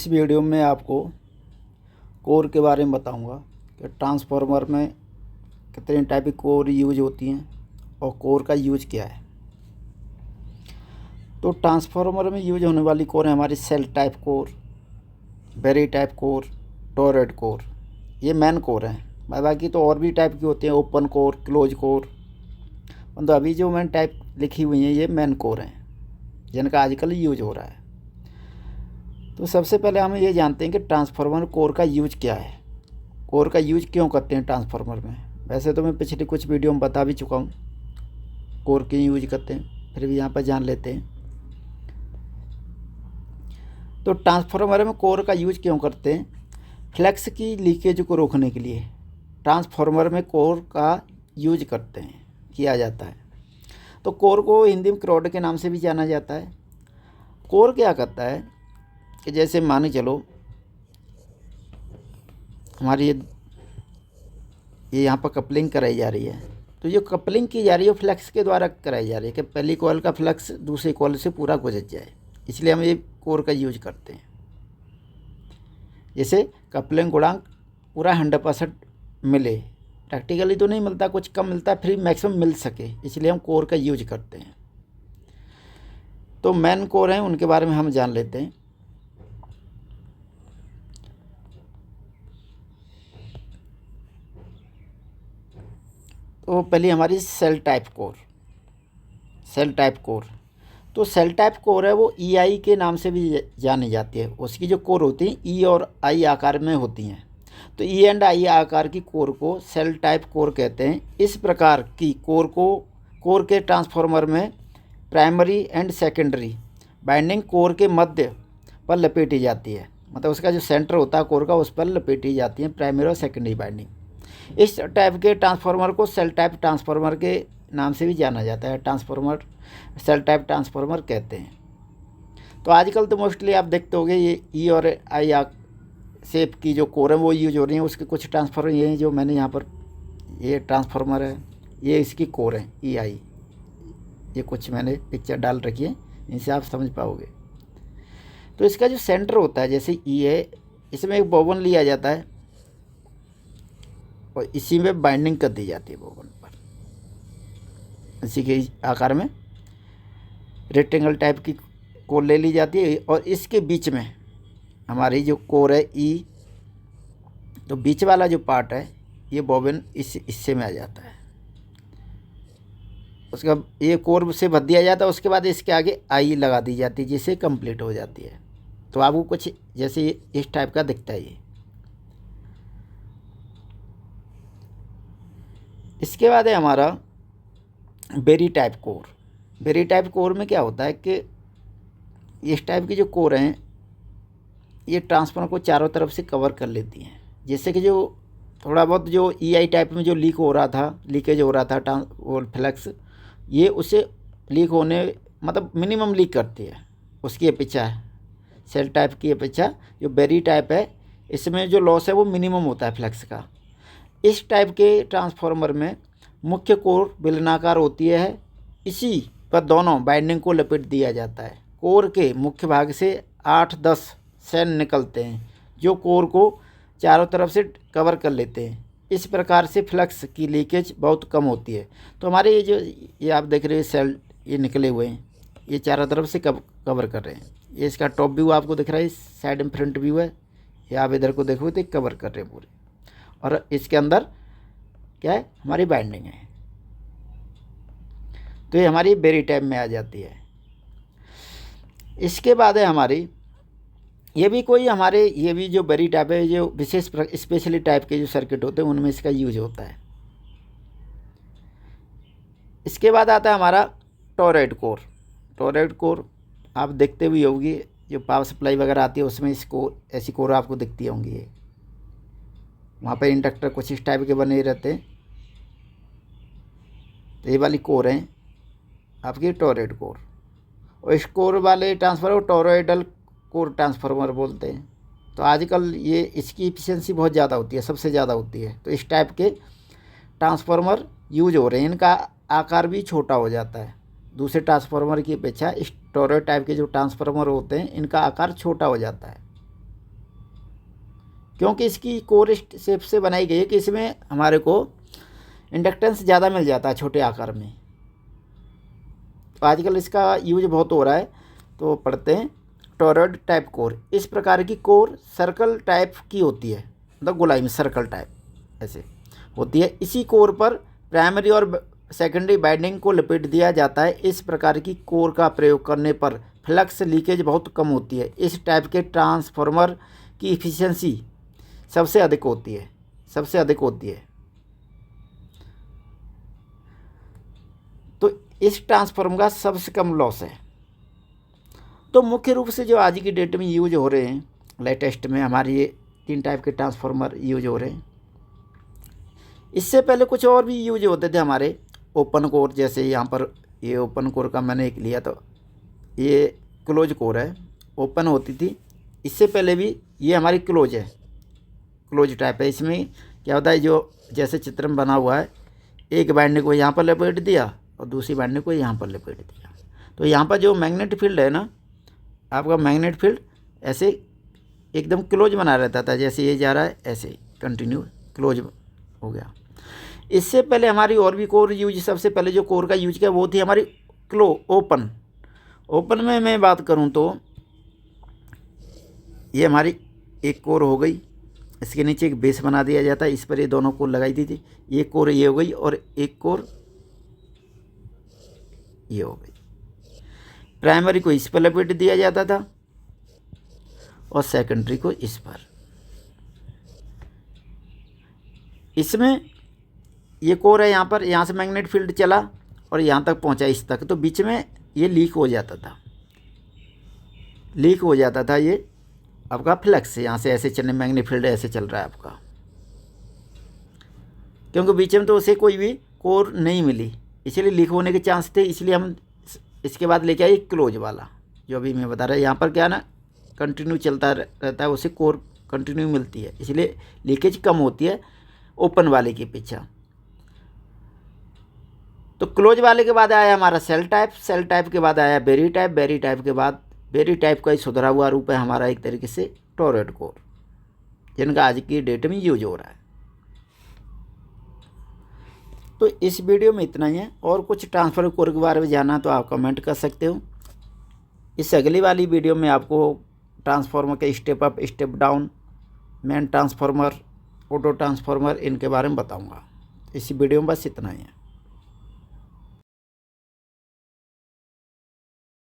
इस वीडियो में आपको कोर के बारे में बताऊंगा कि ट्रांसफार्मर में कितने टाइप की कोर यूज होती हैं और कोर का यूज क्या है। तो ट्रांसफार्मर में यूज होने वाली कोर है हमारी shell type core, berry type core, toroid core. ये मेन कोर हैं। बाकी तो और भी टाइप की होती हैं, ओपन कोर, क्लोज कोर। तो अभी जो मैंने टाइप लिखी हुई हैं ये मेन कोर हैं जिनका आजकल यूज हो रहा है। तो सबसे पहले हम ये जानते हैं कि ट्रांसफार्मर कोर का यूज क्या है, कोर का यूज क्यों करते हैं ट्रांसफार्मर में। वैसे तो मैं पिछली कुछ वीडियो में बता भी चुका हूँ कोर क्यों यूज करते हैं, फिर भी यहाँ पर जान लेते हैं। तो ट्रांसफार्मर में कोर का यूज क्यों करते हैं? फ्लक्स की लीकेज को रोकने के लिए ट्रांसफार्मर में कोर का यूज करते हैं, किया जाता है। तो कोर को हिंदी में रॉड के नाम से भी जाना जाता है। कोर क्या करता है कि जैसे मान चलो हमारी ये यहाँ पर कपलिंग कराई जा रही है, तो ये कपलिंग की जा रही है फ्लक्स के द्वारा कराई जा रही है कि पहली कॉइल का फ्लक्स दूसरी कॉइल से पूरा गुजर जाए, इसलिए हम ये कोर का यूज करते हैं। जैसे कपलिंग गुणांक पूरा 100% मिले, प्रैक्टिकली तो नहीं मिलता, कुछ कम मिलता है, फिर मैक्सिमम मिल सके, इसलिए हम कोर का यूज करते हैं। तो मेन कोर हैं उनके बारे में हम जान लेते हैं। तो पहले हमारी सेल टाइप कोर। तो सेल टाइप कोर है वो EI के नाम से भी जानी जाती है। उसकी जो कोर होती है E और I आकार में होती हैं। तो E एंड I आकार की कोर को सेल टाइप कोर कहते हैं। इस प्रकार की कोर के ट्रांसफार्मर में primary and secondary binding core के मध्य पर लपेटी जाती है। मतलब उसका जो सेंटर होता है कोर का, उस पर लपेटी जाती है प्राइमरी और सेकेंडरी बाइंडिंग। इस टाइप के ट्रांसफार्मर को सेल टाइप ट्रांसफार्मर के नाम से भी जाना जाता है। सेल टाइप ट्रांसफार्मर कहते हैं। तो आजकल तो मोस्टली आप देखते होंगे ये E और I शेप की जो कोर है वो यूज हो रही हैं। उसके कुछ ट्रांसफार्मर ये हैं जो मैंने यहाँ पर, ये ट्रांसफार्मर है, ये इसकी कोर है EI। ये कुछ मैंने पिक्चर डाल रखी है, इनसे आप समझ पाओगे। तो इसका जो सेंटर होता है जैसे E है, इसमें एक बोबन लिया जाता है और इसी में बाइंडिंग कर दी जाती है बोबन पर, इसी के आकार में रेक्टेंगल टाइप की कोर ले ली जाती है। और इसके बीच में हमारी जो कोर है E, तो बीच वाला जो पार्ट है ये बोबिन इस हिस्से में आ जाता है। उसका ये कोर से भर दिया जाता है। उसके बाद इसके आगे I लगा दी जाती है जिससे कंप्लीट हो जाती है। तो आपको कुछ जैसे इस टाइप का दिखता है ये। इसके बाद है हमारा berry type core. Berry type core में क्या होता है कि इस टाइप की जो कोर हैं ये ट्रांसफार्मर को चारों तरफ से कवर कर लेती हैं, जिससे कि जो थोड़ा बहुत जो EI टाइप में जो लीकेज हो रहा था वो फ्लक्स, ये उसे लीक होने मतलब मिनिमम लीक करती है। उसकी अपेक्षा सेल टाइप की अपेक्षा जो बेरी टाइप है इसमें जो लॉस है वो मिनिमम होता है फ्लक्स का। इस टाइप के ट्रांसफार्मर में मुख्य कोर बेलनाकार होती है, इसी पर दोनों बाइंडिंग को लपेट दिया जाता है। कोर के मुख्य भाग से 8-10 सेल निकलते हैं जो कोर को चारों तरफ से कवर कर लेते हैं। इस प्रकार से फ्लक्स की लीकेज बहुत कम होती है। तो हमारे ये आप देख रहे हैं सेल ये निकले हुए हैं, ये चारों तरफ से कवर कर रहे हैं। ये इसका टॉप व्यू आपको दिख रहा है, साइड में फ्रंट व्यू है, ये आप इधर को देखोगे तो कवर कर रहे हैं पूरे। और इसके अंदर क्या है, हमारी बाइंडिंग है। तो ये हमारी बेरी टाइप में आ जाती है। इसके बाद है हमारी ये भी जो बेरी टाइप है, जो विशेष स्पेशली टाइप के जो सर्किट होते हैं उनमें इसका यूज होता है। इसके बाद आता है हमारा टोरॉइड कोर। आप देखते भी होगी जो पावर सप्लाई वगैरह आती है उसमें इसको ऐसी कोर आपको दिखती होंगी। ये वहाँ पर इंडक्टर कुछ इस टाइप के बने रहते हैं। तो ये वाली कोर है आपकी टोरॉइड कोर। और इस कोर वाले ट्रांसफार्मर को टोरॉइडल कोर ट्रांसफार्मर बोलते हैं। तो आजकल ये इसकी एफिशिएंसी बहुत ज़्यादा होती है, सबसे ज़्यादा होती है। तो इस टाइप के ट्रांसफार्मर यूज हो रहे हैं। इनका आकार भी छोटा हो जाता है दूसरे ट्रांसफार्मर की अपेक्षा। इस टोरॉइड टाइप के जो ट्रांसफार्मर होते हैं इनका आकार छोटा हो जाता है। क्योंकि इसकी कोर इस शेप से बनाई गई है कि इसमें हमारे को इंडक्टेंस ज़्यादा मिल जाता है छोटे आकार में। तो आजकल इसका यूज बहुत हो रहा है। तो पढ़ते हैं टॉरॉयड टाइप कोर। इस प्रकार की कोर सर्कल टाइप की होती है, मतलब गोलाई में सर्कल टाइप ऐसे होती है। इसी कोर पर प्राइमरी और सेकेंडरी बाइंडिंग को लपेट दिया जाता है। इस प्रकार की कोर का प्रयोग करने पर फ्लक्स लीकेज बहुत कम होती है। इस टाइप के ट्रांसफार्मर की इफिशियंसी सबसे अधिक होती है। तो इस ट्रांसफार्मर का सबसे कम लॉस है। तो मुख्य रूप से जो आज की डेट में यूज हो रहे हैं लेटेस्ट में, हमारे ये 3 टाइप के ट्रांसफार्मर यूज हो रहे हैं। इससे पहले कुछ और भी यूज होते थे हमारे, ओपन कोर, जैसे यहाँ पर ये ओपन कोर का मैंने एक लिया, तो ये क्लोज कोर है, ओपन होती थी। इससे पहले भी ये हमारी क्लोज है, क्लोज टाइप है। इसमें क्या होता है, जो जैसे चित्र में बना हुआ है, एक बाइंडिंग को यहाँ पर लपेट दिया और दूसरी बाइंडिंग को यहाँ पर लपेट दिया। तो यहाँ पर जो मैग्नेट फील्ड है ना, आपका मैग्नेट फील्ड ऐसे एकदम क्लोज बना रहता था, जैसे ये जा रहा है ऐसे कंटिन्यू क्लोज हो गया। इससे पहले हमारी और भी कोर यूज, सबसे पहले जो कोर का यूज किया वो थी हमारी ओपन में मैं बात करूं तो ये हमारी एक कोर हो गई, इसके नीचे एक बेस बना दिया जाता है, इस पर ये दोनों कोर लगाई दी थी। ये कोर ये हो गई और एक कोर ये हो गई। प्राइमरी को इस पर लपेट दिया जाता था और सेकेंडरी को इस पर। इसमें ये कोर है, यहाँ पर, यहाँ से मैग्नेट फील्ड चला और यहाँ तक पहुँचा इस तक, तो बीच में ये लीक हो जाता था ये आपका फ्लक्स, यहाँ से ऐसे चलने, मैग्नेट फील्ड ऐसे चल रहा है आपका, क्योंकि बीच में तो उसे कोई भी कोर नहीं मिली, इसलिए लीक होने के चांस थे। इसलिए हम इसके बाद लेके आए क्लोज वाला, जो अभी मैं बता रहा यहाँ पर क्या ना कंटिन्यू चलता रहता है, उसे कोर कंटिन्यू मिलती है, इसलिए लीकेज कम होती है ओपन वाले की अपेक्षा। तो क्लोज वाले के बाद आया हमारा सेल टाइप के बाद आया बेरी टाइप के बाद बेरी टाइप का ही सुधरा हुआ रूप है हमारा एक तरीके से टॉरॉयड कोर, जिनका आज की डेट में यूज हो रहा है। तो इस वीडियो में इतना ही है। और कुछ ट्रांसफर कोर के बारे में जानना तो आप कमेंट कर सकते हो। इस अगली वाली वीडियो में आपको ट्रांसफार्मर के step up, step down, main transformer, auto transformer, इनके बारे में बताऊंगा। इस वीडियो में बस इतना ही है।